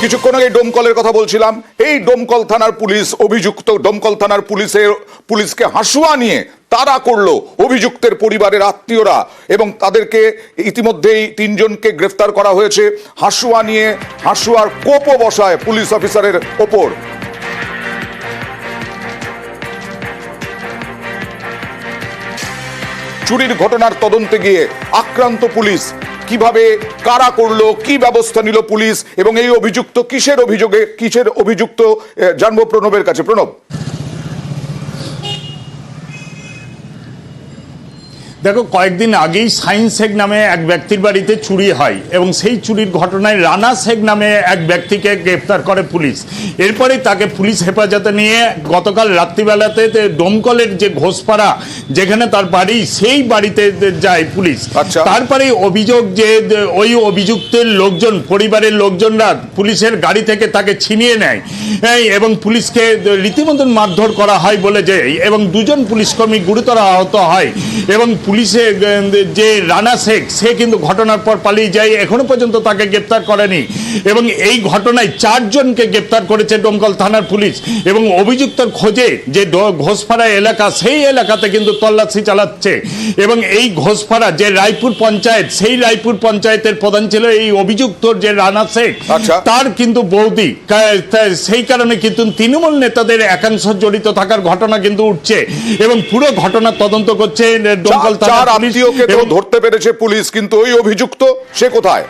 কিছুক্ষণ আগে ডোমকলের কথা বলছিলাম। এই ডোমকল থানার পুলিশ অভিযুক্ত ডোমকল থানার পুলিশকে হাসুয়া নিয়ে তারা করলো অভিযুক্তের পরিবারের আত্মীয়রা, এবং তাদেরকে ইতিমধ্যেই 3 জনকে গ্রেফতার করা হয়েছে। হাসুয়া নিয়ে হাসুয়ার কোপও বসায় পুলিশ অফিসারের ওপর। চুরির ঘটনার তদন্তে গিয়ে আক্রান্ত পুলিশ, কিভাবে কারা করলো, কি ব্যবস্থা নিল পুলিশ, এবং এই অভিযুক্ত কিসের অভিযুক্ত জানবো প্রণবের কাছে। প্রণব, দেখো, কয়েকদিন আগেই শাহিন শেখ নামে এক ব্যক্তির বাড়িতে চুরি হয় এবং সেই চুরির ঘটনায় রানা শেখ নামে এক ব্যক্তিকে গ্রেফতার করে পুলিশ। এরপরে তাকে পুলিশ হেফাজতে নিয়ে গতকাল রাত্রিবেলাতে ডোমকলের যে ঘোষপাড়া যেখানে তার বাড়ি, সেই বাড়িতে যায় পুলিশ। তারপরে অভিযোগ যে ওই অভিযুক্তের লোকজন, পরিবারের লোকজনরা পুলিশের গাড়ি থেকে তাকে ছিনিয়ে নেয় এবং পুলিশকে রীতিমতন মারধর করা হয় বলে যে, এবং 2 জন পুলিশকর্মী গুরুতর আহত হয়। এবং পুলিশে যে রানা শেখ, সে কিন্তু ঘটনার পর পালিয়ে যায়, এখনো পর্যন্ত তাকে গ্রেপ্তার করেনি। এবং এই ঘটনায় 4 জনকে গ্রেপ্তার করেছে ডোমকল থানার পুলিশ। এবং অভিযুক্তের খোঁজে যে ঘোষপাড়া এলাকা, সেই এলাকাতে কিন্তু তল্লাশি চালাচ্ছে। এবং এই ঘোষপাড়া যে রায়পুর পঞ্চায়েত, সেই রায়পুর পঞ্চায়েতের প্রধান ছিল এই অভিযুক্ত যে রানা শেখ, তার কিন্তু বৌদি। সেই কারণে কিন্তু তৃণমূল নেতাদের একাংশ জড়িত থাকার ঘটনা কিন্তু উঠছে এবং পুরো ঘটনার তদন্ত করছে ডোমকল থানার পুলিশ। ধরতে পেরেছে পুলিশ, কিন্তু ওই অভিযুক্ত সে কোথায়?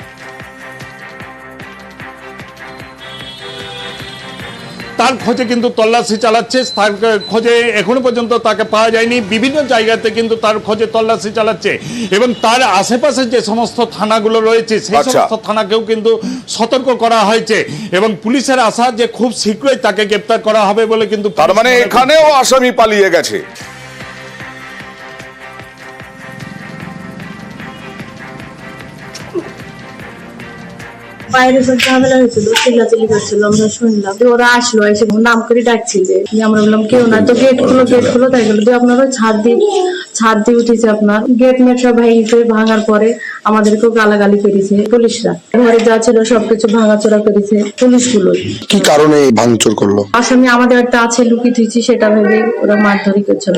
তার খোঁজে কিন্তু তল্লাশি চালাচ্ছে। তার খোঁজে এখনো পর্যন্ত তাকে পাওয়া যায়নি। বিভিন্ন জায়গাতে কিন্তু তার খোঁজে তল্লাশি চালাচ্ছে এবং তার আশেপাশে যে সমস্ত থানাগুলো রয়েছে, সেই সমস্ত থানাকেও কিন্তু সতর্ক করা হয়েছে এবং পুলিশের আশা যে খুব শীঘ্রই তাকে গ্রেপ্তার করা হবে বলে কিন্তু। তার মানে এখানেও আসামি পালিয়ে গেছে। বাইরে সব ঝামেলা হয়েছিল, চিল্লাচিল্লি করছিল, আমরা শুনলাম। ওরা আসলো, এসে নাম করে ডাকছিল যে, আমরা বললাম কেউ না, তো গেট খুলো তাই গেল। আপনার ওই ছাদ দিয়ে উঠেছে, আপনার গেট মেট সব ভেঙেছে। ভাঙার পরে আমাদেরকেও গালাগালি করেছে পুলিশরা। ঘরে যা ছিল সবকিছু ভাঙাচোরা করেছে পুলিশগুলো। কি কারণে ভাঙচুর করলো? আসামি আমাদের একটা আছে, লুকিয়ে থুইছি, সেটা ভেবে ওরা মারধরি করছিল।